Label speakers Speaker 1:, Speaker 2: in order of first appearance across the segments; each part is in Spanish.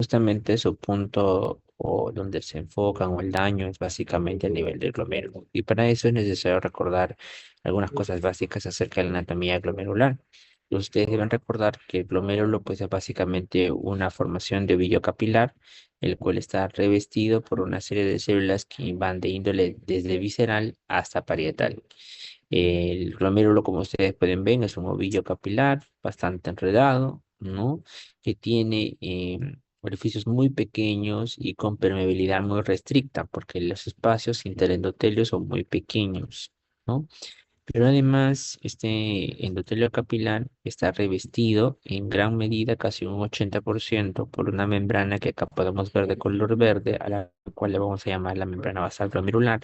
Speaker 1: justamente su punto o donde se enfocan o el daño es básicamente a nivel del glomérulo. Y para eso es necesario recordar algunas cosas básicas acerca de la anatomía glomerular. Ustedes deben recordar que el glomérulo pues, es básicamente una formación de vello capilar, el cual está revestido por una serie de células que van de índole desde visceral hasta parietal. El glomérulo, como ustedes pueden ver, es un ovillo capilar bastante enredado, ¿no? Que tiene orificios muy pequeños y con permeabilidad muy restricta, porque los espacios interendotelios son muy pequeños, ¿no? Pero además, este endotelio capilar está revestido en gran medida, casi un 80%, por una membrana que acá podemos ver de color verde, a la cual le vamos a llamar la membrana basal glomerular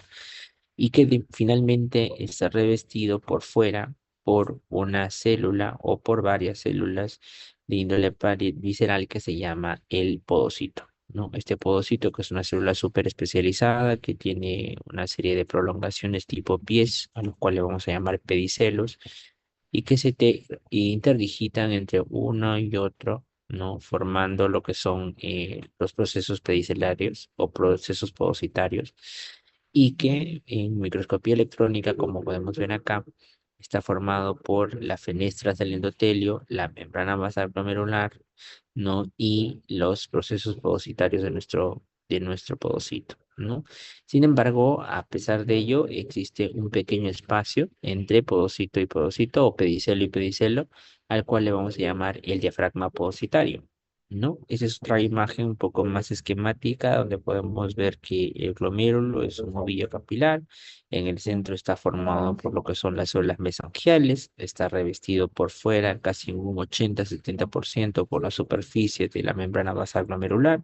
Speaker 1: y que finalmente está revestido por fuera por una célula o por varias células de índole visceral que se llama el podocito, ¿no? Este podocito que es una célula súper especializada que tiene una serie de prolongaciones tipo pies, a los cuales vamos a llamar pedicelos, y que interdigitan entre uno y otro, ¿no? Formando lo que son los procesos pedicelarios o procesos podocitarios y que en microscopía electrónica, como podemos ver acá, está formado por las fenestras del endotelio, la membrana basal glomerular, ¿no? Y los procesos podocitarios de nuestro podocito, ¿no? Sin embargo, a pesar de ello, existe un pequeño espacio entre podocito y podocito, o pedicelo y pedicelo, al cual le vamos a llamar el diafragma podocitario. ¿No? Esa es otra imagen un poco más esquemática donde podemos ver que el glomérulo es un ovillo capilar. En el centro está formado por lo que son las células mesangiales. Está revestido por fuera casi un 80-70% por la superficie de la membrana basal glomerular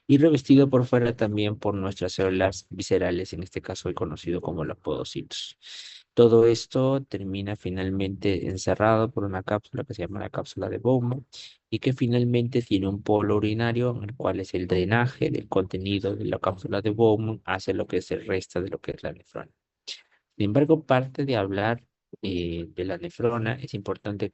Speaker 1: y revestido por fuera también por nuestras células viscerales, en este caso hoy conocido como los podocitos. Todo esto termina finalmente encerrado por una cápsula que se llama la cápsula de Bowman y que finalmente tiene un polo urinario en el cual es el drenaje del contenido de la cápsula de Bowman hacia lo que se resta de lo que es la nefrona. Sin embargo, parte de hablar de la nefrona es importante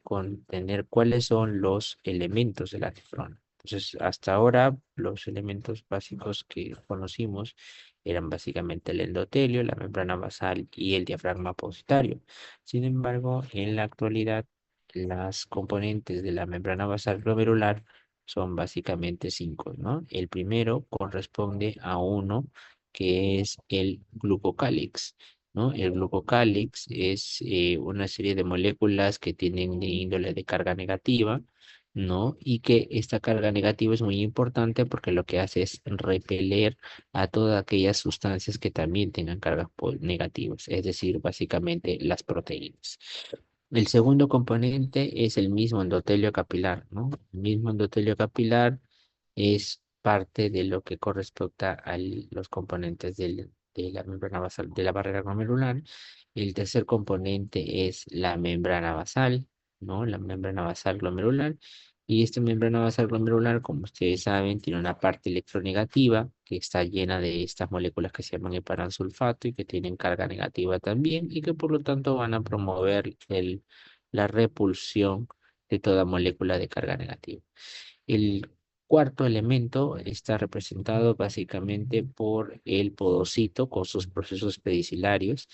Speaker 1: tener cuáles son los elementos de la nefrona. Entonces, hasta ahora, los elementos básicos que conocimos eran básicamente el endotelio, la membrana basal y el diafragma positario. Sin embargo, en la actualidad, las componentes de la membrana basal glomerular son básicamente cinco, ¿no? El primero corresponde a uno que es el glucocálix, ¿no? El glucocálix es una serie de moléculas que tienen de índole de carga negativa, ¿no? Y que esta carga negativa es muy importante porque lo que hace es repeler a todas aquellas sustancias que también tengan cargas negativas, es decir, básicamente las proteínas. El segundo componente es el mismo endotelio capilar, ¿no? El mismo endotelio capilar es parte de lo que corresponde a los componentes de la membrana basal, de la barrera glomerular. El tercer componente es la membrana basal, ¿no? La membrana basal glomerular. Y esta membrana basal glomerular, como ustedes saben, tiene una parte electronegativa que está llena de estas moléculas que se llaman heparansulfato y que tienen carga negativa también y que por lo tanto van a promover la repulsión de toda molécula de carga negativa. El cuarto elemento está representado básicamente por el podocito con sus procesos pedicilarios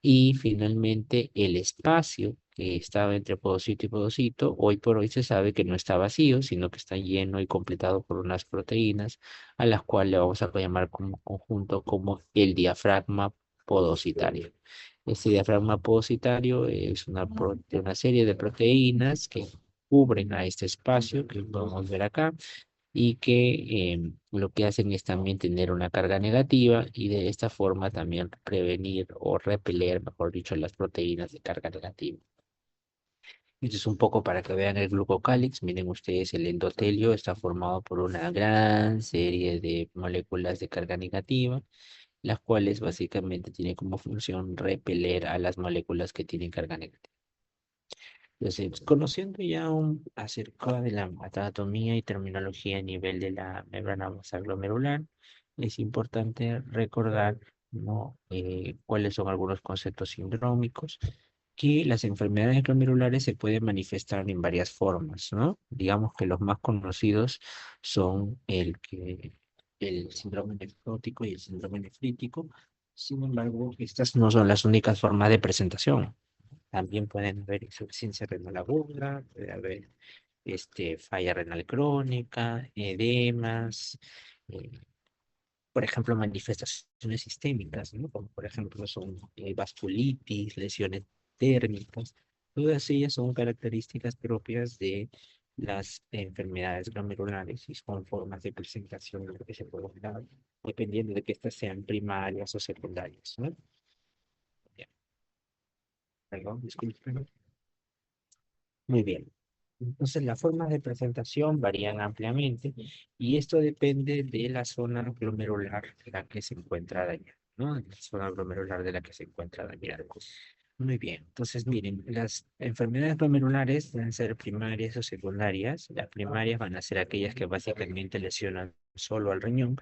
Speaker 1: y finalmente el espacio que estaba entre podocito y podocito, hoy por hoy se sabe que no está vacío, sino que está lleno y completado por unas proteínas a las cuales le vamos a llamar como conjunto como el diafragma podocitario. Este diafragma podocitario es una serie de proteínas que cubren a este espacio que podemos ver acá y que lo que hacen es también tener una carga negativa y de esta forma también prevenir o repeler, mejor dicho, las proteínas de carga negativa. Esto es un poco para que vean el glucocálix. Miren ustedes, el endotelio está formado por una gran serie de moléculas de carga negativa, las cuales básicamente tienen como función repeler a las moléculas que tienen carga negativa. Entonces, conociendo ya acerca de la anatomía y terminología a nivel de la membrana basal glomerular, es importante recordar, ¿no? Cuáles son algunos conceptos sindrómicos que las enfermedades glomerulares se pueden manifestar en varias formas, ¿no? Digamos que los más conocidos son el síndrome nefrótico y el síndrome nefrítico. Sin embargo, estas no son las únicas formas de presentación. También pueden haber insuficiencia renal aguda, puede haber falla renal crónica, edemas, eh, por ejemplo, manifestaciones sistémicas, ¿no? Como por ejemplo son vasculitis, lesiones térmicas. Todas ellas son características propias de las enfermedades glomerulares y son formas de presentación de lo que se puede dar, dependiendo de que estas sean primarias o secundarias, ¿no? Ya, perdón, disculpen. Muy bien. Entonces, las formas de presentación varían ampliamente y esto depende de la zona glomerular de la que se encuentra dañada, ¿no? La zona glomerular de la que se encuentra dañada. Muy bien. Entonces, miren, las enfermedades glomerulares deben ser primarias o secundarias. Las primarias van a ser aquellas que básicamente lesionan solo al riñón,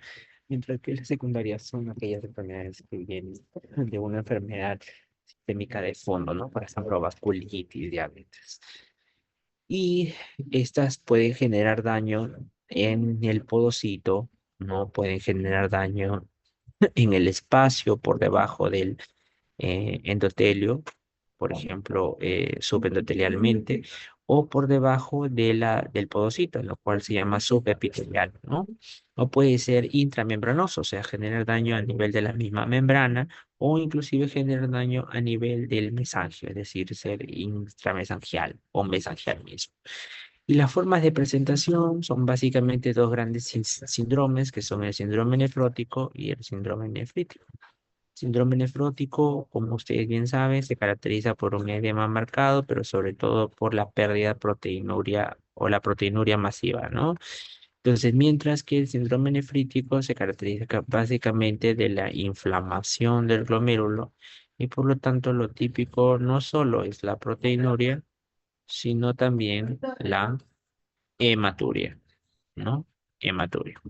Speaker 1: mientras que las secundarias son aquellas enfermedades que vienen de una enfermedad sistémica de fondo, ¿no? Por ejemplo, vasculitis, diabetes. Y estas pueden generar daño en el podocito, no pueden generar daño en el espacio por debajo del endotelio, por ejemplo, subendotelialmente, o por debajo de del podocito, lo cual se llama subepitelial, ¿no? O puede ser intramembranoso, o sea, generar daño a nivel de la misma membrana, o inclusive generar daño a nivel del mesangio, es decir, ser intramesangial o mesangial mismo. Y las formas de presentación son básicamente dos grandes síndromes, que son el síndrome nefrótico y el síndrome nefrítico. Síndrome nefrótico, como ustedes bien saben, se caracteriza por un edema marcado, pero sobre todo por la pérdida de proteinuria o la proteinuria masiva, ¿no? Entonces, mientras que el síndrome nefrítico se caracteriza básicamente de la inflamación del glomérulo y por lo tanto lo típico no solo es la proteinuria, sino también la hematuria, ¿no? Hematuria.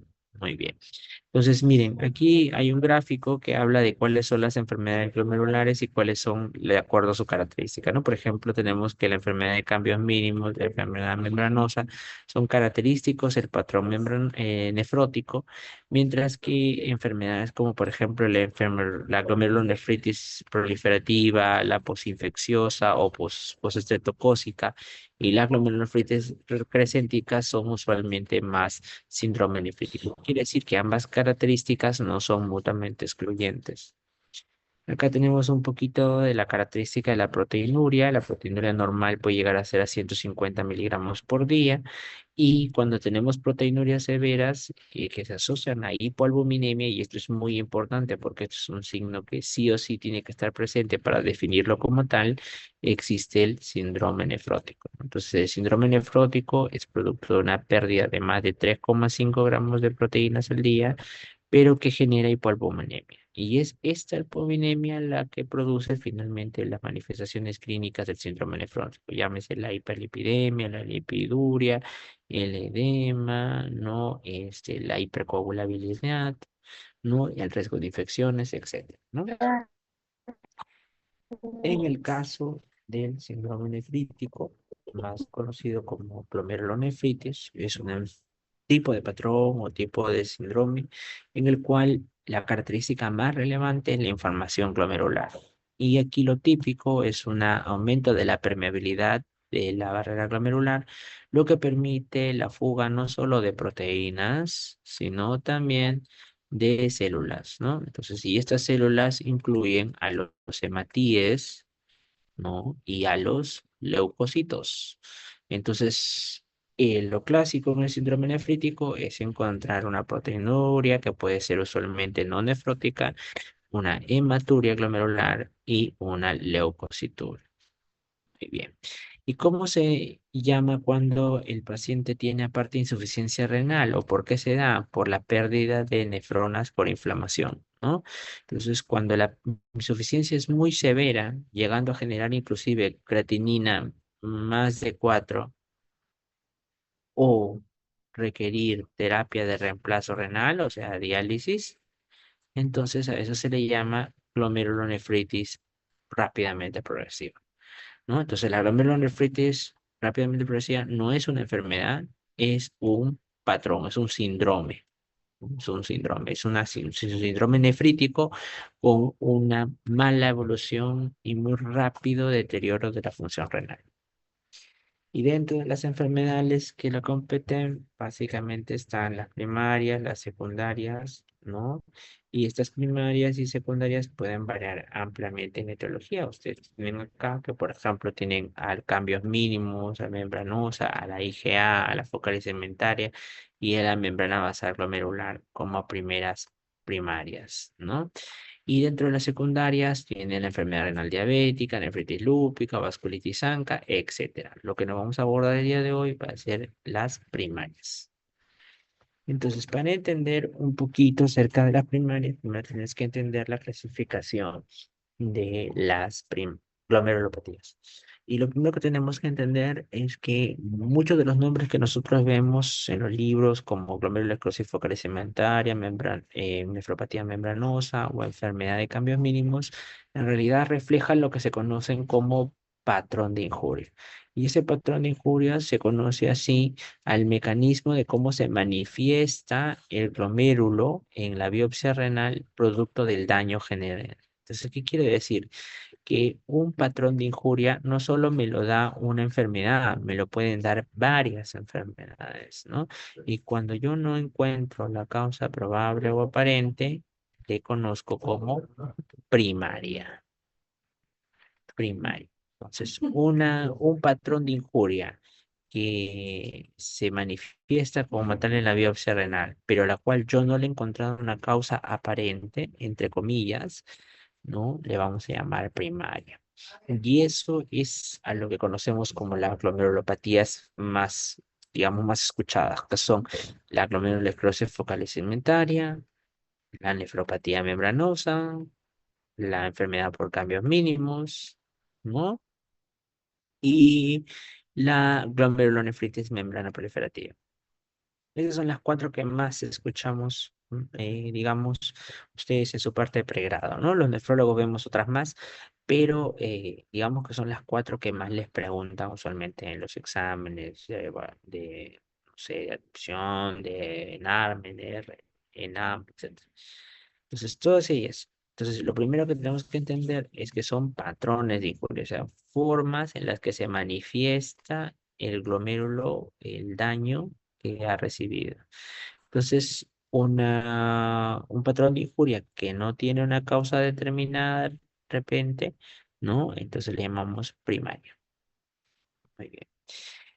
Speaker 1: Muy bien. Entonces, miren, aquí hay un gráfico que habla de cuáles son las enfermedades glomerulares y cuáles son de acuerdo a su característica, ¿no? Por ejemplo, tenemos que la enfermedad de cambios mínimos, la enfermedad membranosa, son característicos el patrón nefrótico, mientras que enfermedades como, por ejemplo, la glomerulonefritis proliferativa, la posinfecciosa o postestreptocócica y la glomerulonefritis crescentica son usualmente más síndrome nefrítico. Quiere decir que ambas características no son mutuamente excluyentes. Acá tenemos un poquito de la característica de la proteinuria. La proteinuria normal puede llegar a ser a 150 miligramos por día. Y cuando tenemos proteinurias severas que se asocian a hipoalbuminemia, y esto es muy importante porque esto es un signo que sí o sí tiene que estar presente para definirlo como tal, existe el síndrome nefrótico. Entonces, el síndrome nefrótico es producto de una pérdida de más de 3,5 gramos de proteínas al día pero que genera hipoalbuminemia. Y es esta hipoalbuminemia la que produce finalmente las manifestaciones clínicas del síndrome nefrótico, llámese la hiperlipidemia, la lipiduria, el edema, ¿no? La hipercoagulabilidad, ¿no? Y el riesgo de infecciones, etcétera, ¿no? En el caso del síndrome nefrítico, más conocido como glomerulonefritis, es un tipo de patrón o tipo de síndrome en el cual la característica más relevante es la inflamación glomerular. Y aquí lo típico es un aumento de la permeabilidad de la barrera glomerular, lo que permite la fuga no solo de proteínas, sino también de células, ¿no? Entonces, y estas células incluyen a los hematíes, ¿no? Y a los leucocitos. Entonces, lo clásico en el síndrome nefrítico es encontrar una proteinuria que puede ser usualmente no nefrótica, una hematuria glomerular y una leucocitura. Muy bien. ¿Y cómo se llama cuando el paciente tiene aparte insuficiencia renal o por qué se da? Por la pérdida de nefronas por inflamación, ¿no? Entonces, cuando la insuficiencia es muy severa, llegando a generar inclusive creatinina más de 4 o requerir terapia de reemplazo renal, o sea, diálisis, entonces a eso se le llama glomerulonefritis rápidamente progresiva. ¿no? Entonces, la glomerulonefritis, rápidamente por decía, no es una enfermedad, es un patrón, es un síndrome. Es un síndrome, es un síndrome nefrítico con una mala evolución y muy rápido deterioro de la función renal. Y dentro de las enfermedades que lo competen, básicamente están las primarias, las secundarias, ¿no? Y estas primarias y secundarias pueden variar ampliamente en etiología. Ustedes tienen acá que, por ejemplo, tienen al cambios mínimos, a membranosa, a la IgA, a la focal segmentaria y a la membrana basal glomerular como primeras primarias, ¿no? Y dentro de las secundarias tienen la enfermedad renal diabética, nefritis lúpica, vasculitis ANCA, etcétera. Lo que nos vamos a abordar el día de hoy va a ser las primarias. Entonces, para entender un poquito acerca de las primarias, primero tienes que entender la clasificación de las glomerulopatías. Y lo primero que tenemos que entender es que muchos de los nombres que nosotros vemos en los libros, como glomerulosclerosis focal segmentaria, nefropatía membranosa o enfermedad de cambios mínimos, en realidad reflejan lo que se conocen como patrón de injuria. Y ese patrón de injuria se conoce así al mecanismo de cómo se manifiesta el glomérulo en la biopsia renal producto del daño general. Entonces, ¿qué quiere decir? Que un patrón de injuria no solo me lo da una enfermedad, me lo pueden dar varias enfermedades, ¿no? Y cuando yo no encuentro la causa probable o aparente, le conozco como primaria. Primaria. Entonces, un patrón de injuria que se manifiesta como tal en la biopsia renal, pero la cual yo no le he encontrado una causa aparente, entre comillas, ¿no? Le vamos a llamar primaria. Y eso es a lo que conocemos como las glomerulopatías más, digamos, más escuchadas, que son la glomerulosclerosis focal segmentaria, la nefropatía membranosa, la enfermedad por cambios mínimos, ¿no? Y la glomerulonefritis membrana proliferativa. Esas son las cuatro que más escuchamos, digamos, ustedes en su parte de pregrado, ¿no? Los nefrólogos vemos otras más, pero digamos que son las cuatro que más les preguntan usualmente en los exámenes no sé, de admisión, de ENARME, de ENAM, etc. Entonces, todas ellas. Entonces, lo primero que tenemos que entender es que son patrones de injuria, o sea, formas en las que se manifiesta el glomérulo, el daño que ha recibido. Entonces, un patrón de injuria que no tiene una causa determinada de repente, ¿no? Entonces le llamamos primario. Muy bien.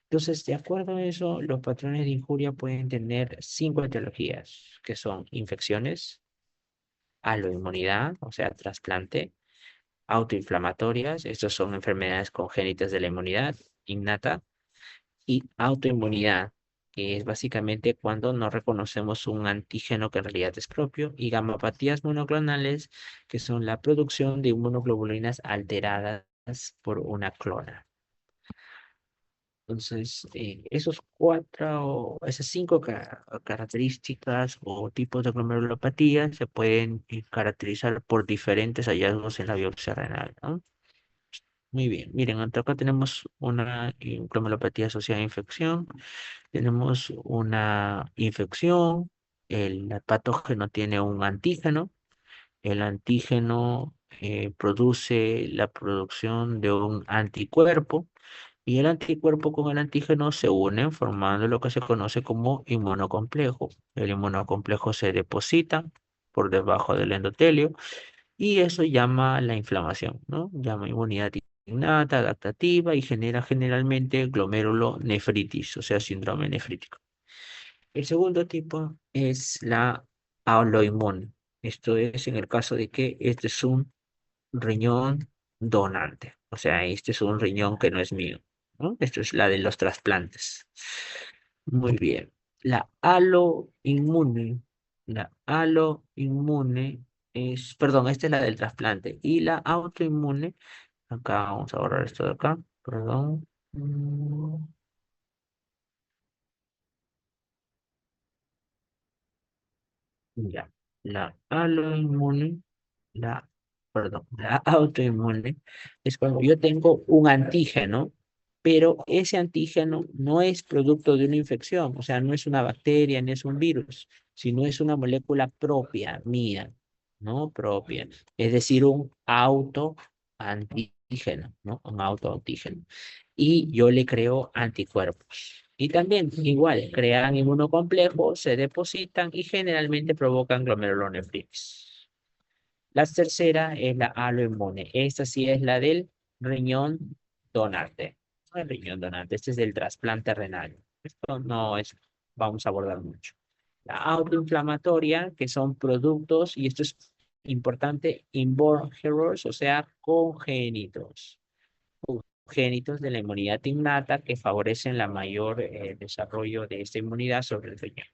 Speaker 1: Entonces, de acuerdo a eso, los patrones de injuria pueden tener cinco etiologías, que son infecciones, aloinmunidad, o sea, trasplante, autoinflamatorias, estos son enfermedades congénitas de la inmunidad innata, y autoinmunidad, que es básicamente cuando no reconocemos un antígeno que en realidad es propio, y gamopatías monoclonales, que son la producción de inmunoglobulinas alteradas por una clona. Entonces, esas cinco características o tipos de glomerulopatía se pueden caracterizar por diferentes hallazgos en la biopsia renal, ¿no? Muy bien, miren, acá tenemos una glomerulopatía asociada a infección. Tenemos una infección, el patógeno tiene un antígeno, el antígeno produce la producción de un anticuerpo y el anticuerpo con el antígeno se unen formando lo que se conoce como inmunocomplejo. El inmunocomplejo se deposita por debajo del endotelio y eso llama la inflamación, ¿no? Llama inmunidad innata, adaptativa y genera generalmente glomerulonefritis, o sea, síndrome nefrítico. El segundo tipo es la autoinmune. Esto es en el caso de que este es un riñón donante. O sea, este es un riñón que no es mío, ¿no? Esto es la de los trasplantes. Muy bien. La aloinmune. La aloinmune perdón, esta es la del trasplante. Y la autoinmune, acá vamos a borrar esto de acá, perdón. Ya. La aloinmune, la perdón, la autoinmune es cuando yo tengo un antígeno, pero ese antígeno no es producto de una infección, o sea, no es una bacteria, ni es un virus, sino es una molécula propia, mía, ¿no? Propia. Es decir, un autoantígeno, ¿no? Un autoantígeno. Y yo le creo anticuerpos. Y también, igual, crean inmunocomplejos, se depositan y generalmente provocan glomerulonefritis. La tercera es la aloinmune. Esta sí es la del riñón donante. No el riñón donante, este es del trasplante renal. Esto no es, vamos a abordar mucho. La autoinflamatoria, que son productos, y esto es importante, inborn errors, o sea, congénitos. Congénitos de la inmunidad innata que favorecen la mayor desarrollo de esta inmunidad sobre el riñón.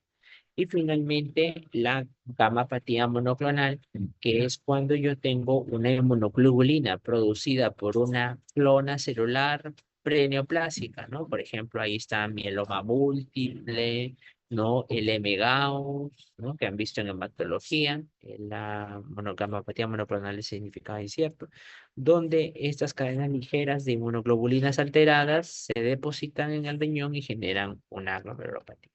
Speaker 1: Y finalmente, la gamapatía monoclonal, que es cuando yo tengo una inmunoglobulina producida por una clona celular preneoplásica, ¿no? Por ejemplo, ahí está mieloma múltiple, ¿no? El M-Gauss, ¿no? Que han visto en hematología, la gamapatía monoclonal es significado incierto, donde estas cadenas ligeras de inmunoglobulinas alteradas se depositan en el riñón y generan una glomerulopatía.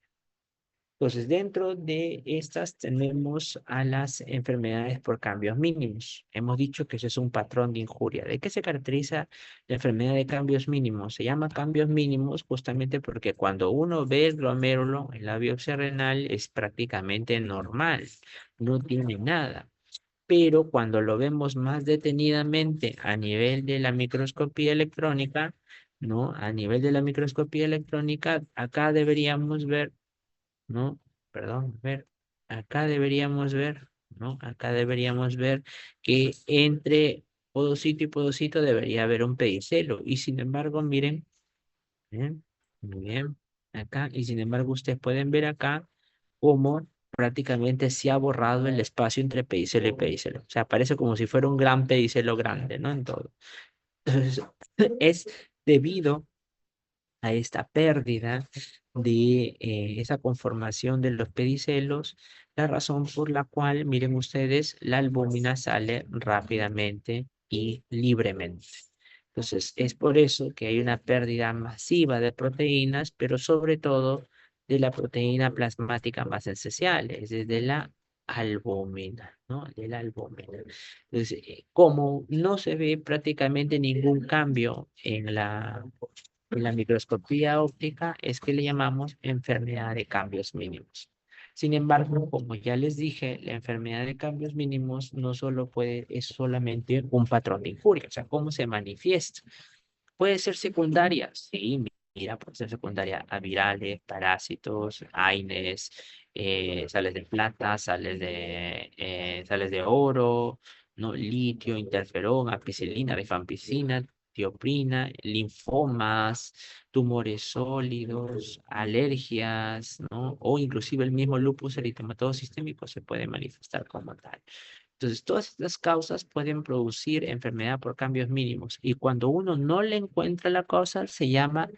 Speaker 1: Entonces, dentro de estas tenemos a las enfermedades por cambios mínimos. Hemos dicho que ese es un patrón de injuria. ¿De qué se caracteriza la enfermedad de cambios mínimos? Se llama cambios mínimos justamente porque cuando uno ve el glomérulo en la biopsia renal es prácticamente normal, no tiene nada. Pero cuando lo vemos más detenidamente a nivel de la microscopía electrónica, ¿no? A nivel de la microscopía electrónica, acá deberíamos ver, ¿no? Perdón, ver, acá deberíamos ver, ¿no? Acá deberíamos ver que entre podocito y podocito debería haber un pedicelo. Y sin embargo, miren, ¿eh? Muy bien, acá, y sin embargo, ustedes pueden ver acá cómo prácticamente se ha borrado el espacio entre pedicelo y pedicelo. O sea, parece como si fuera un gran pedicelo grande, ¿no? En todo. Entonces, es debido a esta pérdida de esa conformación de los pedicelos, la razón por la cual, miren ustedes, la albúmina sale rápidamente y libremente. Entonces, es por eso que hay una pérdida masiva de proteínas, pero sobre todo de la proteína plasmática más esencial, es de la albúmina, ¿no? De la albúmina. Entonces, como no se ve prácticamente ningún cambio en la microscopía óptica, es que le llamamos enfermedad de cambios mínimos. Sin embargo, como ya les dije, la enfermedad de cambios mínimos no solo puede, es solamente un patrón de injuria, o sea, cómo se manifiesta. Puede ser secundaria, sí, mira, puede ser secundaria a virales, parásitos, AINES, sales de plata, sales de oro, ¿no? Litio, interferón, ampicilina, rifampicina, tioprina, linfomas, tumores sólidos, alergias, ¿no? O inclusive el mismo lupus eritematoso sistémico se puede manifestar como tal. Entonces, todas estas causas pueden producir enfermedad por cambios mínimos y cuando uno no le encuentra la causa, se llama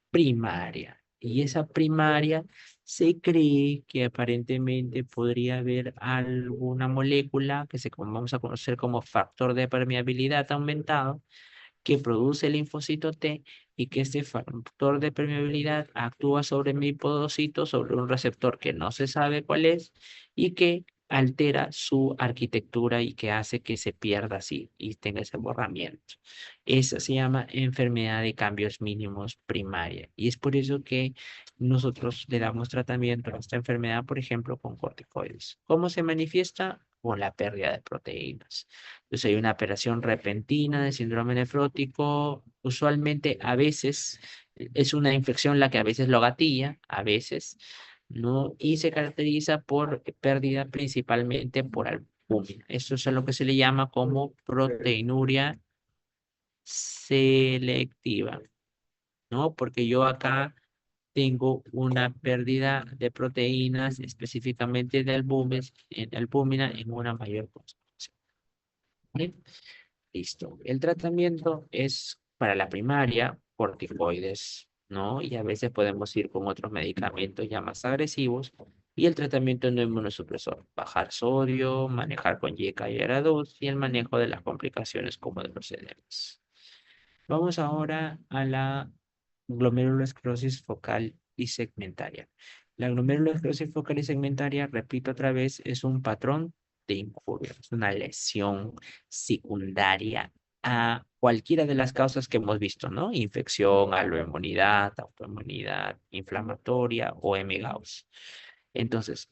Speaker 1: primaria. Y esa primaria se cree que aparentemente podría haber alguna molécula que vamos a conocer como factor de permeabilidad aumentado que produce el linfocito T y que este factor de permeabilidad actúa sobre mi podocito, sobre un receptor que no se sabe cuál es y que altera su arquitectura y que hace que se pierda así y tenga ese borramiento. Esa se llama enfermedad de cambios mínimos primaria y es por eso que nosotros le damos tratamiento a esta enfermedad, por ejemplo, con corticoides. ¿Cómo se manifiesta? Con la pérdida de proteínas. Entonces hay una operación repentina de síndrome nefrótico. Usualmente a veces es una infección la que a veces lo gatilla, a veces, ¿no? Y se caracteriza por pérdida principalmente por albúmina. Eso es a lo que se le llama como proteinuria selectiva, ¿no? Porque yo acá tengo una pérdida de proteínas, específicamente de albúmina en una mayor concentración. ¿Bien? Listo. El tratamiento es para la primaria, corticoides, ¿no? Y a veces podemos ir con otros medicamentos ya más agresivos. Y el tratamiento no inmunosupresor, bajar sodio, manejar con YKR2 y el manejo de las complicaciones como de los edemas. Vamos ahora a la glomerulosclerosis focal y segmentaria. La glomerulosclerosis focal y segmentaria, repito otra vez, es un patrón de injuria, es una lesión secundaria a cualquiera de las causas que hemos visto, ¿no? Infección, autoinmunidad, inflamatoria o M-Gauss. Entonces,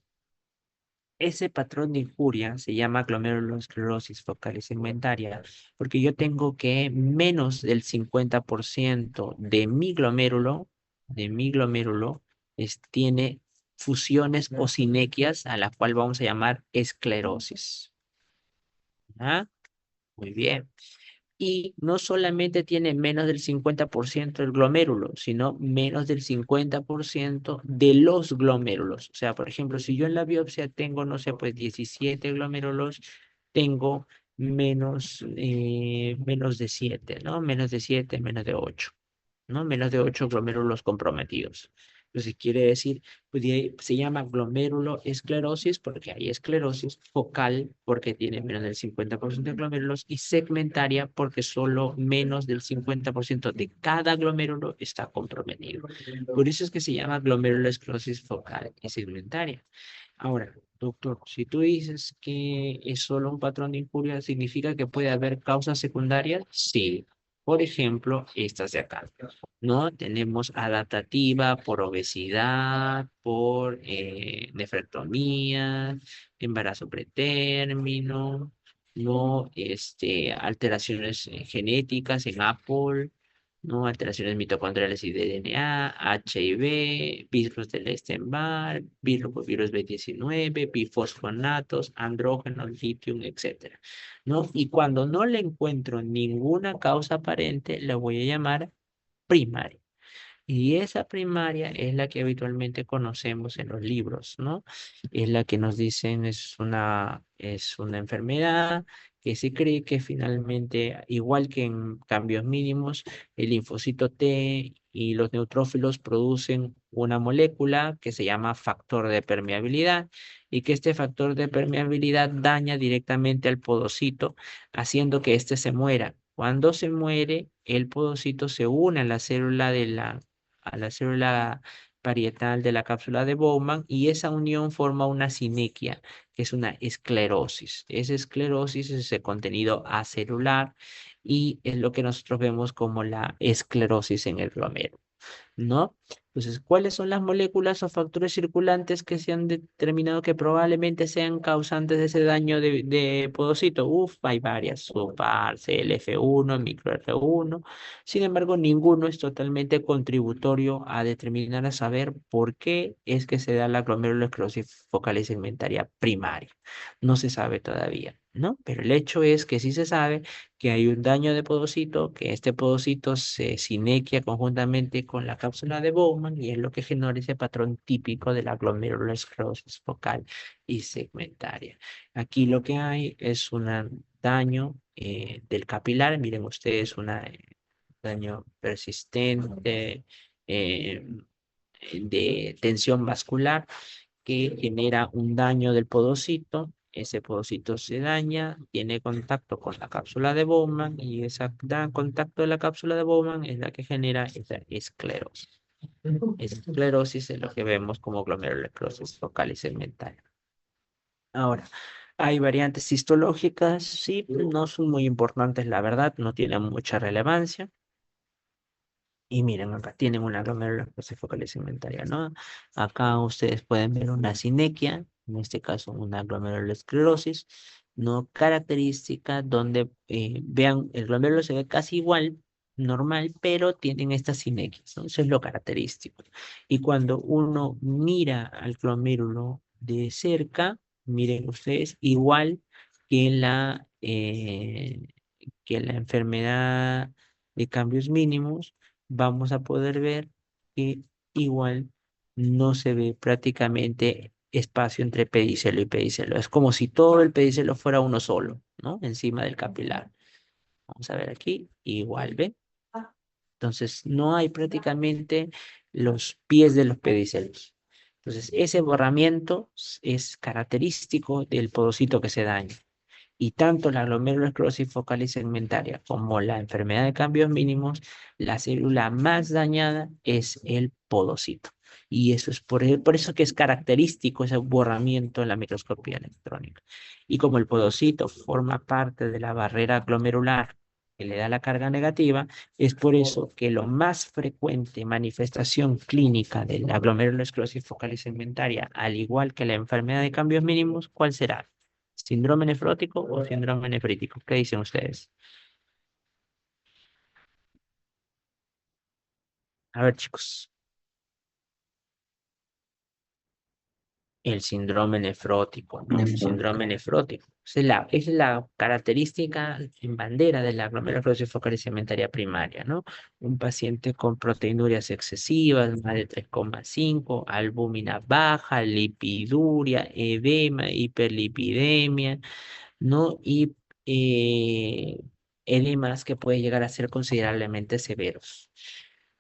Speaker 1: ese patrón de injuria se llama glomerulosclerosis focal y segmentaria, porque yo tengo que menos del 50% de mi glomérulo, tiene fusiones o sinequias a la cual vamos a llamar esclerosis. ¿Ah? Muy bien. Y no solamente tiene menos del 50% del glomérulo, sino menos del 50% de los glomérulos. O sea, por ejemplo, si yo en la biopsia tengo, no sé, pues 17 glomérulos, tengo menos de 7, ¿no? Menos de 7, menos de 8. ¿No? Menos de 8 glomérulos comprometidos. Entonces quiere decir, pues se llama glomérulo esclerosis porque hay esclerosis, focal porque tiene menos del 50% de glomérulos y segmentaria porque solo menos del 50% de cada glomérulo está comprometido. Por eso es que se llama glomérulo esclerosis focal y segmentaria. Ahora, doctor, si tú dices que es solo un patrón de injuria, ¿significa que puede haber causas secundarias? Sí. Por ejemplo, estas de acá, ¿no? Tenemos adaptativa por obesidad, por nefrectomía, embarazo pretérmino, ¿no? Alteraciones genéticas en Apple, ¿no? Alteraciones mitocondriales y de DNA, HIV, virus del Epstein-Barr, virus B19, bifosfonatos, andrógenos, litio, etcétera, ¿no? Y cuando no le encuentro ninguna causa aparente, la voy a llamar primaria. Y esa primaria es la que habitualmente conocemos en los libros, ¿no? Es la que nos dicen es una enfermedad que se cree que finalmente, igual que en cambios mínimos, el linfocito T y los neutrófilos producen una molécula que se llama factor de permeabilidad y que este factor de permeabilidad daña directamente al podocito, haciendo que éste se muera. Cuando se muere, el podocito se une a la célula parietal de la cápsula de Bowman y esa unión forma una sinequia, que es una esclerosis. Esa esclerosis es ese contenido acelular y es lo que nosotros vemos como la esclerosis en el glomérulo, ¿no? Entonces, ¿cuáles son las moléculas o factores circulantes que se han determinado que probablemente sean causantes de ese daño de podocito? Uf, hay varias, SUPAR, CLF1, microRF1. Sin embargo, ninguno es totalmente contributorio a determinar, a saber por qué es que se da la glomerulosclerosis focal y segmentaria primaria. No se sabe todavía, ¿no? Pero el hecho es que sí se sabe que hay un daño de podocito, que este podocito se sinequia conjuntamente con la cápsula de Bowman y es lo que genera ese patrón típico de la glomerulosclerosis focal y segmentaria. Aquí lo que hay es un daño del capilar, miren ustedes, un daño persistente eh, de tensión vascular que genera un daño del podocito. Ese podocito se daña, tiene contacto con la cápsula de Bowman y ese contacto de la cápsula de Bowman es la que genera esa esclerosis. Esclerosis es lo que vemos como glomerulosclerosis focal y segmentaria. Ahora, hay variantes histológicas, sí, no son muy importantes, la verdad, no tienen mucha relevancia. Y miren, acá tienen una glomerulosclerosis focal y segmentaria, ¿no? Acá ustedes pueden ver una sinequia, en este caso una glomerulosclerosis, no característica, donde vean, el glomérulo se ve casi igual, normal, pero tienen estas sinequias, ¿no? Eso es lo característico. Y cuando uno mira al glomérulo de cerca, miren ustedes, igual que la enfermedad de cambios mínimos, vamos a poder ver que igual no se ve prácticamente espacio entre pedicelo y pedicelo. Es como si todo el pedicelo fuera uno solo, ¿no? Encima del capilar. Vamos a ver aquí, igual, ¿ve? Entonces, no hay prácticamente los pies de los pedicelos. Entonces, ese borramiento es característico del podocito que se daña. Y tanto la glomerulosclerosis focal y segmentaria como la enfermedad de cambios mínimos, la célula más dañada es el podocito. Y eso es por eso que es característico ese borramiento en la microscopía electrónica. Y como el podocito forma parte de la barrera glomerular que le da la carga negativa, es por eso que lo más frecuente manifestación clínica de la glomerulosclerosis focal y segmentaria, al igual que la enfermedad de cambios mínimos, ¿cuál será? ¿Síndrome nefrótico o síndrome nefrítico? ¿Qué dicen ustedes? A ver, chicos. El síndrome nefrótico, ¿no? Síndrome nefrótico. Es la característica en bandera de la glomerulosclerosis focal y segmentaria primaria, ¿no? Un paciente con proteinurias excesivas, más de 3,5, albúmina baja, lipiduria, edema, hiperlipidemia, ¿no? Y eh, edemas que pueden llegar a ser considerablemente severos.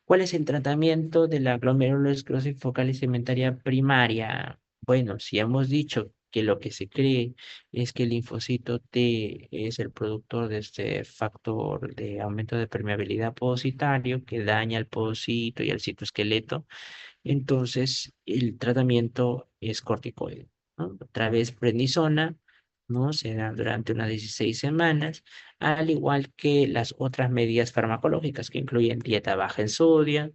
Speaker 1: ¿Cuál es el tratamiento de la glomerulosclerosis focal y segmentaria primaria? Bueno, si hemos dicho que lo que se cree es que el linfocito T es el productor de este factor de aumento de permeabilidad podocitario que daña al podocito y al citoesqueleto, entonces el tratamiento es corticoide, ¿no? Otra vez prednisona, ¿no? Se da durante unas 16 semanas, al igual que las otras medidas farmacológicas que incluyen dieta baja en sodio,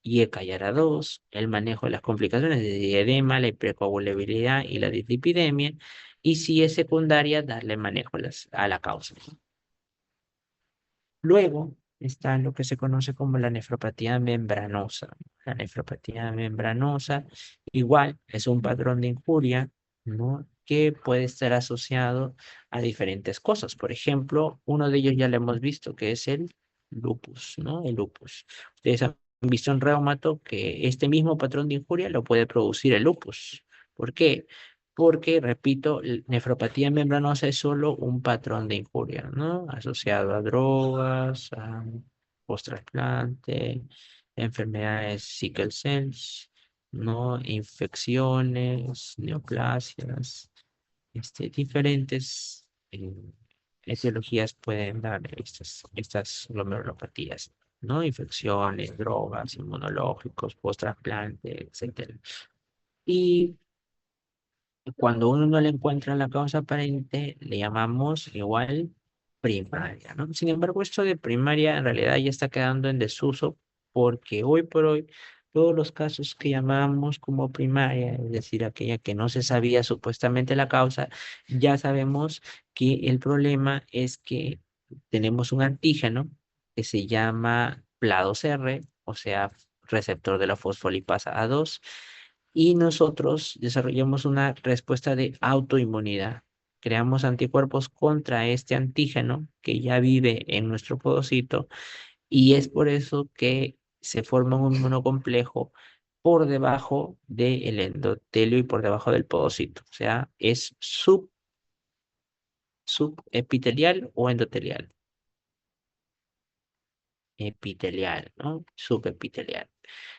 Speaker 1: IECA-YARA2, el manejo de las complicaciones de edema, la hipercoagulabilidad y la dislipidemia, y si es secundaria, darle manejo a la causa. Luego está lo que se conoce como la nefropatía membranosa. La nefropatía membranosa igual es un patrón de injuria, ¿no? Que puede estar asociado a diferentes cosas. Por ejemplo, uno de ellos ya lo hemos visto, que es el lupus, ¿no? El lupus. Ustedes han visto en reumato que este mismo patrón de injuria lo puede producir el lupus. ¿Por qué? Porque, repito, nefropatía membranosa es solo un patrón de injuria, ¿no? Asociado a drogas, a post-trasplante, enfermedades sickle cells, ¿no? Infecciones, neoplasias, diferentes etiologías pueden dar estas glomerulopatías, ¿no? Infecciones, drogas, inmunológicos, post-trasplante, etcétera. Y cuando uno no le encuentra la causa aparente, le llamamos igual primaria, ¿no? Sin embargo, esto de primaria en realidad ya está quedando en desuso porque hoy por hoy todos los casos que llamamos como primaria, es decir, aquella que no se sabía supuestamente la causa, ya sabemos que el problema es que tenemos un antígeno que se llama PLA2R, o sea, receptor de la fosfolipasa A2, y nosotros desarrollamos una respuesta de autoinmunidad. Creamos anticuerpos contra este antígeno que ya vive en nuestro podocito y es por eso que se forma un inmunocomplejo por debajo del endotelio y por debajo del podocito. O sea, es subepitelial o endotelial. Epitelial, ¿no? Subepitelial.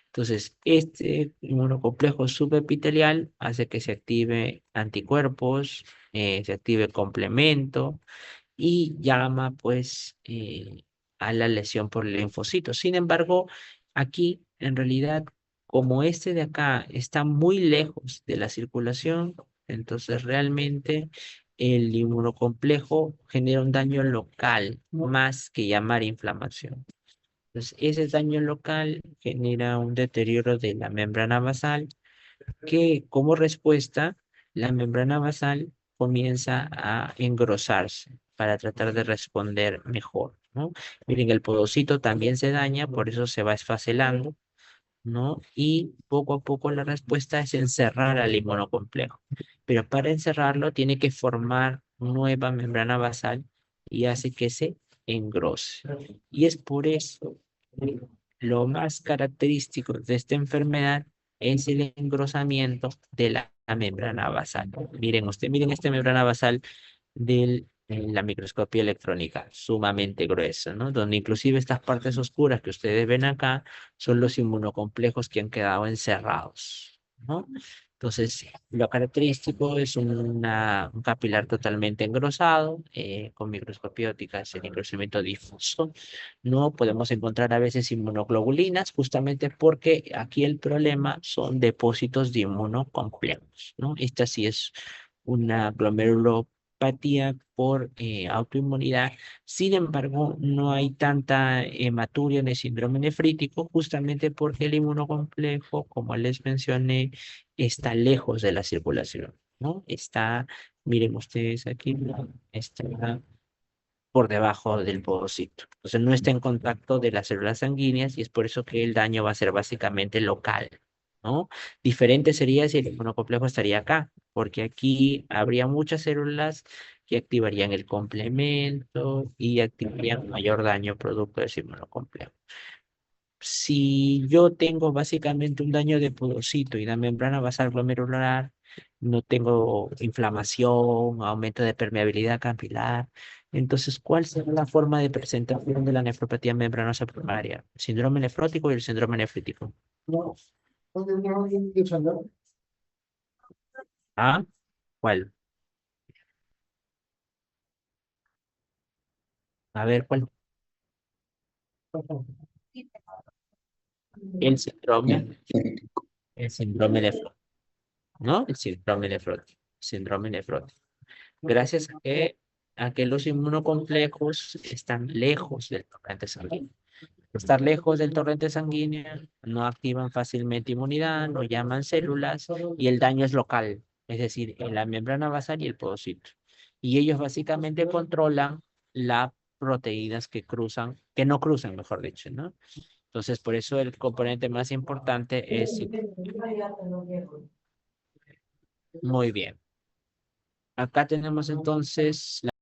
Speaker 1: Entonces, este inmunocomplejo subepitelial hace que se active anticuerpos, se active complemento y llama pues a la lesión por linfocitos. Sin embargo, aquí en realidad, como este de acá está muy lejos de la circulación, entonces realmente el inmunocomplejo genera un daño local más que llamar inflamación. Entonces, ese daño local genera un deterioro de la membrana basal que como respuesta, la membrana basal comienza a engrosarse para tratar de responder mejor, ¿no? Miren, el podocito también se daña, por eso se va esfacelando, ¿no? Y poco a poco la respuesta es encerrar al inmunocomplejo. Pero para encerrarlo tiene que formar nueva membrana basal y hace que se engrose. Y es por eso que lo más característico de esta enfermedad es el engrosamiento de la membrana basal. Miren esta membrana basal de la microscopía electrónica, sumamente gruesa, ¿no? Donde inclusive estas partes oscuras que ustedes ven acá son los inmunocomplejos que han quedado encerrados. ¿no? Entonces, lo característico es un capilar totalmente engrosado, con microscopía óptica es el engrosamiento difuso. No podemos encontrar a veces inmunoglobulinas, justamente porque aquí el problema son depósitos de inmunocomplejos, ¿no? Esta sí es una glomerulopatía por autoinmunidad. Sin embargo, no hay tanta hematuria en el síndrome nefrítico, justamente porque el inmunocomplejo, como les mencioné, está lejos de la circulación, ¿no? Está, miren ustedes aquí, está por debajo del pocito. Entonces no está en contacto de las células sanguíneas y es por eso que el daño va a ser básicamente local, ¿no? Diferente sería si el inmunocomplejo estaría acá, porque aquí habría muchas células que activarían el complemento y activarían mayor daño producto de ese inmunocomplejo. Si yo tengo básicamente un daño de podocito y la membrana basal glomerular, no tengo inflamación, aumento de permeabilidad capilar, entonces, ¿cuál será la forma de presentación de la nefropatía membranosa primaria? ¿El síndrome nefrótico y el síndrome nefrítico?
Speaker 2: No, no, no,
Speaker 1: ¿Ah? ¿Cuál? A ver, ¿cuál? El síndrome, el síndrome nefrótico, ¿no? El síndrome nefrótico, síndrome nefrótico. Gracias a que los inmunocomplejos están lejos del torrente sanguíneo. Estar lejos del torrente sanguíneo, no activan fácilmente inmunidad, no llaman células y el daño es local, es decir, en la membrana basal y el podocito. Y ellos básicamente controlan las proteínas que cruzan, que no cruzan, mejor dicho, ¿no? Entonces, por eso el componente más importante es, muy bien. Acá tenemos entonces